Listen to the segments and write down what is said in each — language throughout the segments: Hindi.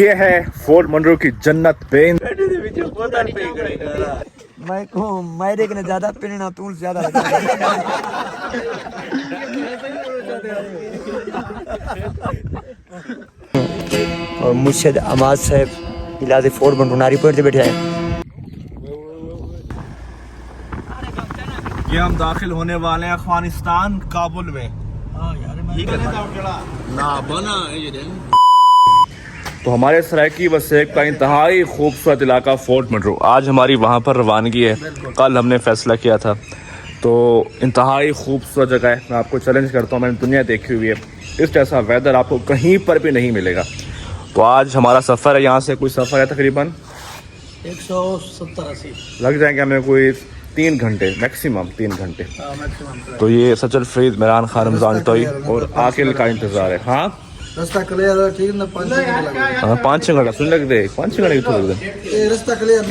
ये है फोर्ट मनरो की जन्नत बेन। मैं को मेरे के ज्यादा पीना तू ज्यादा और मुझसे अमाज साहब इलाज फोर्ट मनरो नारी पॉइंट से बैठे हैं। ये हम दाखिल होने वाले हैं अफगानिस्तान काबुल में। तो हमारे सरायकी वसेक का इंतहाई खूबसूरत इलाका फोर्ट मनरो, आज हमारी वहाँ पर रवानगी है। कल हमने फैसला किया था, तो इंतहाई खूबसूरत जगह है। मैं आपको चैलेंज करता हूँ, मैंने दुनिया देखी हुई है, इस जैसा वेदर आपको कहीं पर भी नहीं मिलेगा। तो आज हमारा सफ़र है, यहाँ से कोई सफ़र है तकरीबन 170-80 लग जाएंगे हमें, कोई 3 घंटे मैक्सिमम 3 घंटे। तो ये सचल फरीद, मेरान खान, रमजान तोई और आकिल का इंतज़ार है। हाँ रास्ता क्लियर है, ठीक ना? 5-6 घंटा सुन लग दे, 5-6 घंटे कितने लग दे। ये रास्ता क्लियर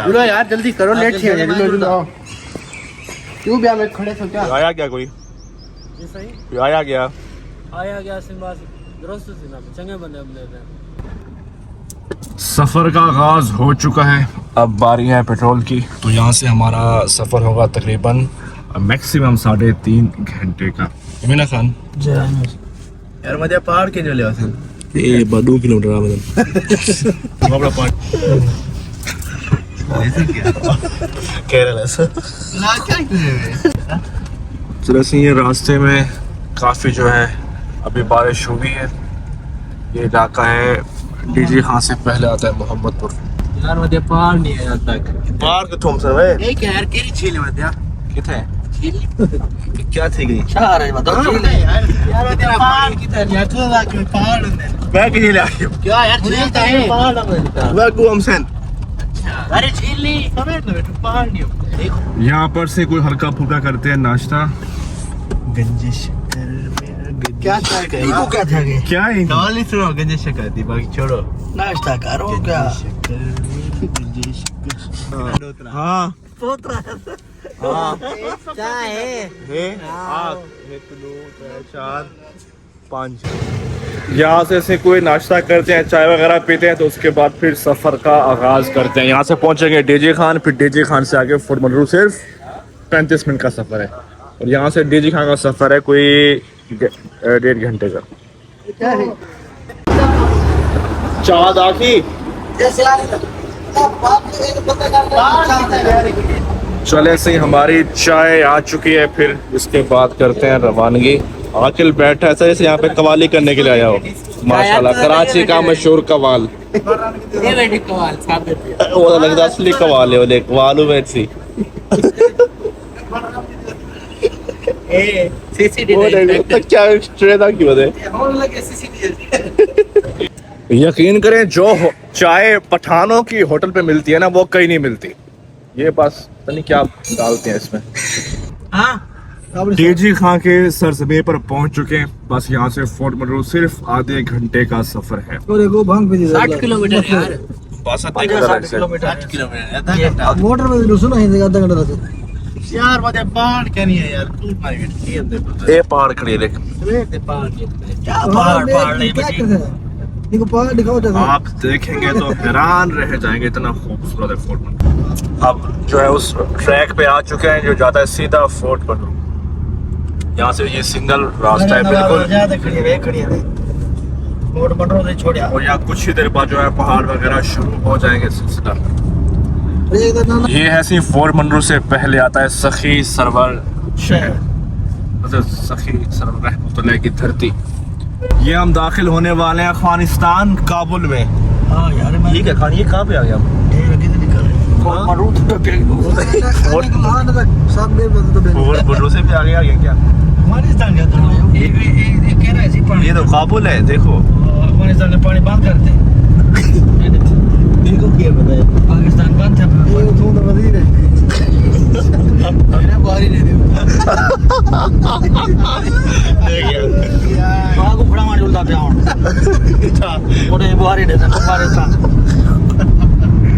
ना यार, जल्दी करो, लेट हो जाएगा। क्यों भी में खड़े थे क्या? आया क्या कोई? ये सही कोई आया गया? आया गया सिंबास दुरुस्त थी ना, चंगे बंदे हम लेते हैं। सफ़र का आगाज़ हो चुका है, अब बारी है पेट्रोल की। तो यहाँ से हमारा सफ़र होगा तकरीबन मैक्सिमम 3.5 घंटे का। अमीना खान यार मध्य पहाड़ के जो ले ये 2 किलोमीटर आ मतलब बड़ा पहाड़ केरल है सर। चलो ये रास्ते में काफ़ी जो है अभी बारिश हुई है। ये इलाका है डीजी खान से पहले आता है मोहम्मदपुर। यार मध्य पहाड़ नहीं है यहाँ तक। पहाड़ के तुम सर वे एक यार केरी छीले मध्य किथे क्या थी गई चार है बताओ यार मध्य पहाड़ की तरह यार तू ना कि पहाड़ है मैं कहीं ले आया क्या यार झील है पहाड़ है मैं को हमसन। अरे झील नहीं समेट लो बेटा, पहाड़ नहीं हो। देखो यहाँ पर से कोई हल्का फुल्का करते हैं नाश्ता। गंजे शक्कर क्या चाय का इनको क्या था क्या है गाली सुनो, गंजे शक्कर दी बाकी छोड़ो, नाश्ता करो क्या? हाँ पोतरा हाँ क्या है? 5 यहाँ से ऐसे कोई नाश्ता करते हैं, चाय वगैरह पीते हैं, तो उसके बाद फिर सफ़र का आगाज़ करते हैं। यहाँ से पहुँचेंगे डीजी खान, फिर डीजी खान से आगे फोर्ट मनरो सिर्फ 35 मिनट का सफ़र है। और यहाँ से डीजी खान का सफ़र है कोई 1.5 घंटे का। चाह दाखी चले से हमारी चाय आ चुकी है, फिर इसके बाद करते हैं रवानगी। आकिल बैठा ऐसा जैसे यहाँ पे कवाली करने के लिए आया हो। माशाल्लाह, कराची का मशहूर कवाल। वो तो लगता असली कवाल है, वो कवालू में सी क्या यकीन करें, जो चाय पठानों की होटल पे मिलती है ना, वो कहीं नहीं मिलती। ये बस पता नहीं क्या डालते हैं इसमें। डीजी खां के सरजमीन पर पहुंच चुके हैं। बस यहाँ से फोर्ट मनरो सिर्फ आधे घंटे का सफर है। 60 किलोमीटर यार, 62 किलोमीटर मोटर में सुनो है आधा घंटा से यार। मजे पहाड़ क्या नहीं है यार, टूट मार गई ये पहाड़ खड़ी है, देख पहाड़ क्या पहाड़ नहीं बची। देखो पहाड़ दिखाओ तो आप देखेंगे तो हैरान रह जाएंगे, इतना खूबसूरत है फोर्ट मनरो। अब जो है उस ट्रैक पे आ चुके हैं जो जाता है सीधा फोर्ट मनरो। यहाँ से ये सिंगल रास्ता है बिल्कुल, खड़ी है फोर्ट मनरो से छोड़िया। और यहाँ कुछ ही देर बाद जो है पहाड़ वगैरह शुरू हो जाएंगे सिलसिला। ये है सी फोर्ट मनरो से पहले आता है सखी सरवर शहर, मतलब सखी सरवर रहमतुल्लाह की धरती। ये हम दाखिल होने वाले हैं अफगानिस्तान काबुल में। हाँ यार ये क्या खान, ये कहाँ पे आ गया हम? फोर्ट मनरो से भी आगे आ गया क्या? अफगानिस्तान का तो ये कह रहा है ये तो काबुल है, देखो अफगानिस्तान ने पानी बंद कर दे। इनको क्या पता है पाकिस्तान बंद था, ये तो वजीर है मेरा बारी नहीं दे को बड़ा मार जुलता पे आउं ओरे बारी दे ना पाकिस्तान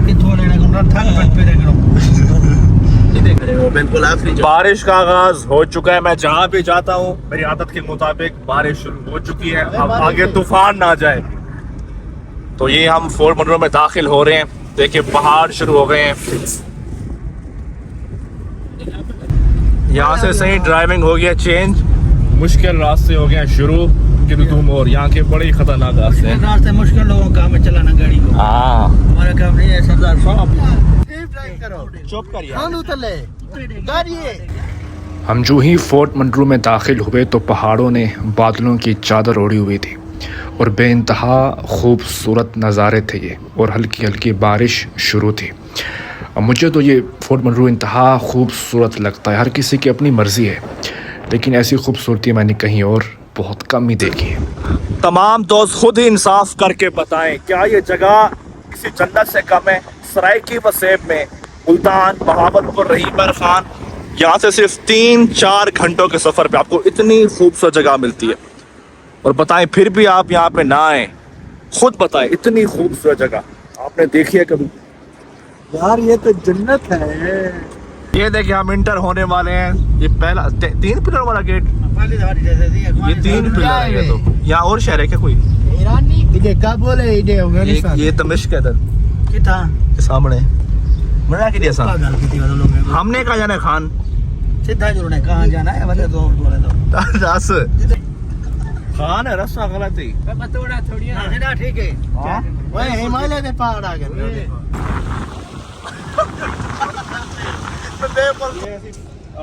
कि थोड़े ने गुंडा थक पट पे देखो। ये देख रहे हो बिल्कुल आखिरी बारिश का आगाज हो चुका है। मैं जहाँ भी जाता हूँ मेरी आदत के मुताबिक बारिश शुरू हो चुकी है। अब आगे तूफान ना जाए, तो ये हम फोर्ट मनरो में दाखिल हो रहे हैं। देखिए पहाड़ शुरू हो गए हैं। यहाँ से सही ड्राइविंग हो गया चेंज, मुश्किल रास्ते हो गए शुरू तुम, और यहाँ के बड़े खतरनाक रास्ते हैं। रास्ते मुश्किल लोगों का काम है चलाना गाड़ी को। हाँ हमारा काम नहीं है सरदार साहब। चुप करिए। हम जो ही फोर्ट मनरो में दाखिल हुए तो पहाड़ों ने बादलों की चादर ओढ़ी हुई थी और बेइंतहा खूबसूरत नज़ारे थे ये, और हल्की हल्की बारिश शुरू थी। अब मुझे तो ये फोर्ट मनरो इंतहा खूबसूरत लगता है। हर किसी की अपनी मर्ज़ी है, लेकिन ऐसी खूबसूरती मैंने कहीं और बहुत कम ही देखी है। तमाम दोस्त खुद ही इंसाफ करके बताएं, क्या ये जगह किसी जन्नत से कम है? सरायकी वसेब में मुल्तान, बहावलपुर, रहीमर खान, यहाँ से सिर्फ 3-4 घंटों के सफ़र पे आपको इतनी खूबसूरत जगह मिलती है। और बताएं फिर भी आप यहाँ पे ना आए, खुद बताएं, इतनी खूबसूरत जगह आपने देखी है कभी? यार ये तो जन्नत है। ये देखिए हम इंटर होने वाले हैं। ये पहला 3 पिलर वाला गेट, ये 3 पिलर है। ये तो यहाँ और शहर है क्या कोई? इधे काबुल है, इधे अफगानिस्तान। ये तमिश्क है इधर कितना सामने। मना की दिया गल की वाले लोग हमने कहा जाना है खान सीधा जुड़ने कहाँ जाना है वाले दो बोले तो रस खान है, रस्ता गलत ही थोड़ा थोड़ी सीधा ठीक है। वही हिमालय के पहाड़ आ गए।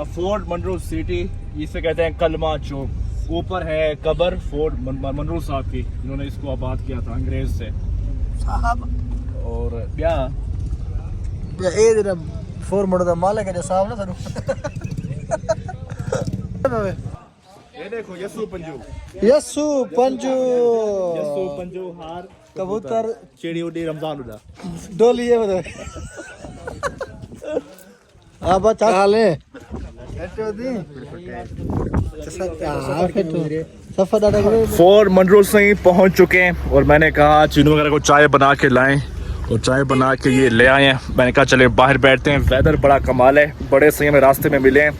फोर्ट मनरो सिटी, इसे कहते हैं कलमा चौक। ऊपर है कब्र फोर्ट मनरो साहब की, जिन्होंने इसको आबाद किया था अंग्रेज से। और क्या ये जरा फोर मोड़ दा मालिक है जो साहब ना सरू। ये देखो यसु पंजू, यस्सु पंजू यसु पंजू हार कबूतर चिड़ी उड़ी रमजान उड़ा डोली ये बता। अब चाले फोर्ट मनरो से ही पहुंच चुके हैं और मैंने कहा चीनू वगैरह को चाय बना के लाएं, और चाय बना के ये ले आए हैं। मैंने कहा चले बाहर बैठते हैं, वेदर बड़ा कमाल है। बड़े सही हमें रास्ते में मिले हैं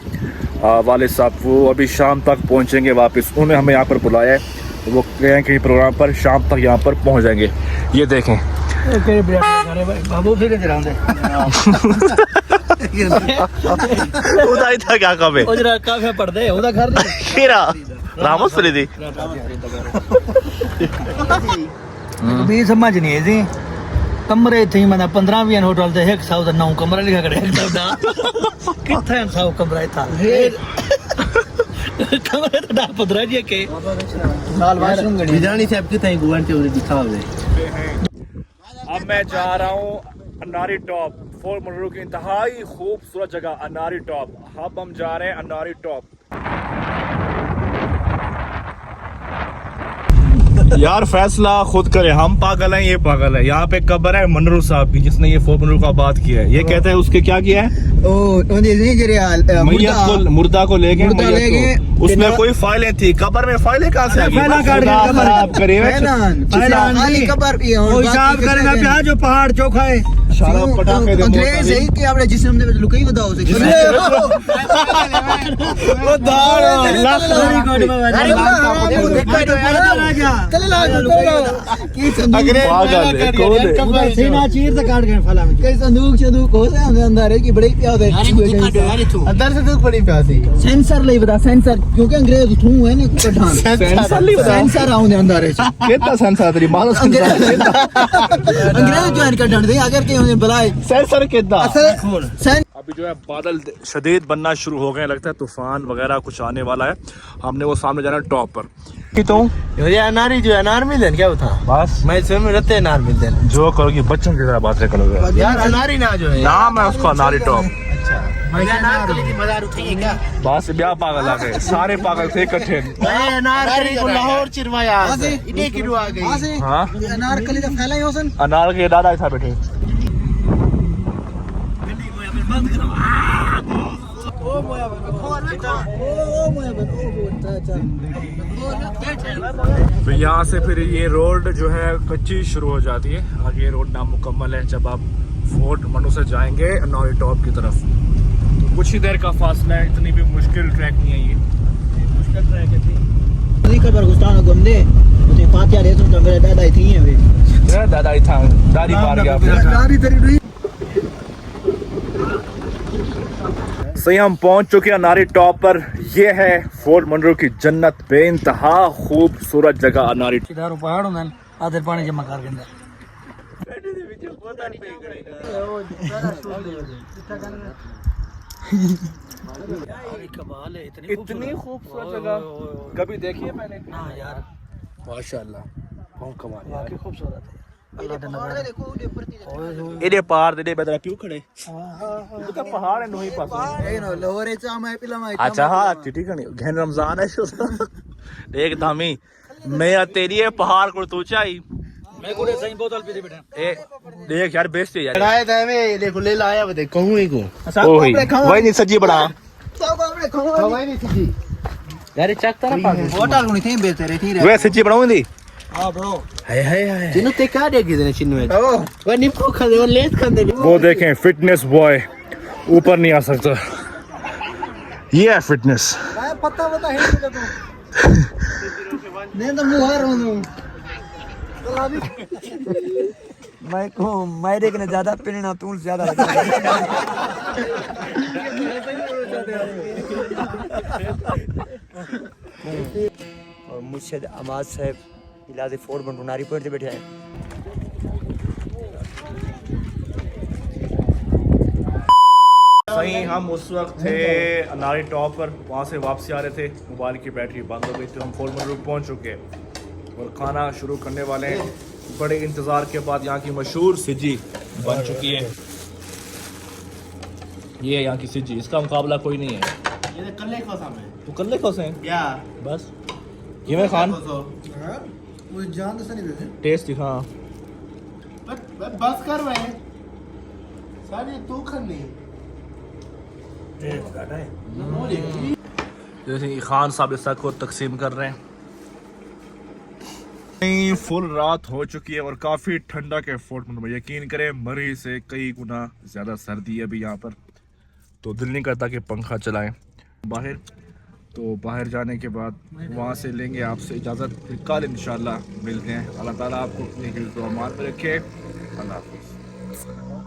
वाले साहब, वो अभी शाम तक पहुंचेंगे वापस। उन्होंने हमें यहाँ पर बुलाया है, वो गए हैं कहीं प्रोग्राम पर, शाम तक यहाँ पर पहुँच जाएंगे। ये देखें बाबू फिर उदाई था क्या कब है उजरा काफे पड़ दे उदा घर खीरा रामोस फली थी भी समझ नहीं है जी। कमरे थी मैंने 15-20 होटल थे, 109 कमरा लिखा करे किथे 100 कमरा था कमरे तो 15 जी के साल वाशरूम गड़ी जानी से अब किथे गुवन के उरे दिखावे। अब मैं जा रहा हूँ अनारी टॉप, फोर्ट मनरो की इंतहाई खूबसूरत जगह अनारी टॉप। अब हम जा रहे हैं अनारी टॉप। यार फैसला खुद करे, हम पागल हैं, ये पागल है। यहाँ पे कब्र है मनरो साहब की, जिसने ये फोर्ट मनरो का आबाद किया है। ये कहते हैं उसके क्या किया है, मुर्दा को ले गए, उसमें कोई फाइलें थी। कब्र में फाइलें कहाँ से आ गई? जो पहाड़ चौखा है अंग्रेज है कि आपने जिसने हमने लुकाई बताओ उसे संदूक हो से अंदर है कि बड़ी प्यास है अंदर से तो बड़ी प्यास है। सेंसर ले बता सेंसर क्योंकि अंग्रेज थू है ना पठान सेंसर आउंदे अंदर है कितना सेंसर तेरी मानो अंग्रेज जो है का डंड दे अगर के बुलाए सेंसर कितना। सेंसर अभी जो है बादल शदीद बनना शुरू हो गए, लगता है तूफान वगैरह कुछ आने वाला है। हमने वो सामने जाना टॉप पर। तो ये अनारी जो अनार मिल देन क्या बता बस मैं इसमें रहते अनार मिल देन जो करोगी बच्चों की तरह बातें करोगे यार अनारी ना जो है नाम है उसका अनारी टॉप। अच्छा मैं अनार कली की मजार उठाइए क्या बस ब्याह पागल आ गए, सारे पागल थे इकट्ठे। मैं अनार कली को लाहौर चिरवाया इने की रुआ गई। हां अनार कली का फैला ही होसन अनार के दादा था बैठे। तो यहाँ से फिर ये रोड जो है कच्ची शुरू हो जाती है, आगे रोड नामुकम्मल है। जब आप फोर्ट मनरो से जाएंगे अनारी टॉप की तरफ तो कुछ ही देर का फासला है, इतनी भी मुश्किल ट्रैक नहीं है। ये मुश्किल ट्रैक है का बरगुस्तान घूम दे उते फातिया रे तो मेरे दादा थी है वे मेरा दादा दाढ़ी पार गया सही हम पहुंच चुके हैं अनारी टॉप पर। ये है फोर्ट मनरो की जन्नत, बेइंतहा खूबसूरत जगह अनारी। इधर पहाड़ होंगे आधे पानी जमा कर के अंदर कमाल है। इतनी खूबसूरत जगह कभी देखी है मैंने? हाँ यार माशाल्लाह बहुत कमाल है। वाकई खूबसूरत है। अल्लाह का नज़ारा इधर पार दे बेदरा क्यों खड़े? ये तो पहाड़ है नोही पास। अच्छा हाँ ठीक है घन रमजान है देख धामी मैं तेरी है पहाड़ को तू चाहिए मैं को सही बोतल पी दे बेटा। ए देख यार बेइज्जती यार। लाया था मैं देखो ले लाया बता कहूं ही को ओही वही नहीं सजी बड़ा हवाई नहीं थी यार चकता ना पास बोतल को नहीं थी बेचते रही थी वे सजी बनाऊंगी हां ब्रो हाय चिन्नु ते का देगी देने चिन्नु में वो निपको खा दे वो लेट कर दे वो देखें फिटनेस बॉय ऊपर नहीं आ सकता। ये है फिटनेस। पता बता है तू नहीं तो मुंह हार हूं मैं को मेरे के ज्यादा पीना तू ज्यादा और मुझसे अमाज साहब इलाजे फोर्ट बन नारी पॉइंट पे बैठे हैं। सही हम उस वक्त थे अनारी टॉप पर, वहाँ से वापसी आ रहे थे, मोबाइल की बैटरी बंद हो गई तो हम फोर्ट मनरो पहुँच चुके हैं और खाना शुरू करने वाले हैं। बड़े इंतज़ार के बाद यहाँ की मशहूर सिजी बन चुकी है। ये है यहाँ की सिजी, इसका मुकाबला कोई नहीं है। ये कल्ले को सामने तो कल्ले कौन से या बस ये मैं खान वो जान से नहीं टेस्ट दिखा बस कर भाई सारी तू खन्नी जैसे खान साहब इस को तकसीम कर रहे हैं। फुल रात हो चुकी है और काफ़ी ठंडा के फोर्ट मनरो, यकीन करें मरी से कई गुना ज़्यादा सर्दी है अभी यहाँ पर, तो दिल नहीं करता कि पंखा चलाएं बाहर। तो बाहर जाने के बाद वहाँ से लेंगे आपसे इजाज़त, फिर कल इंशाल्लाह मिलते हैं। अल्लाह ताला आपको अपनी हिफ्ज़-ओ-अमान में रखे। अल्लाह हाफ़िज़।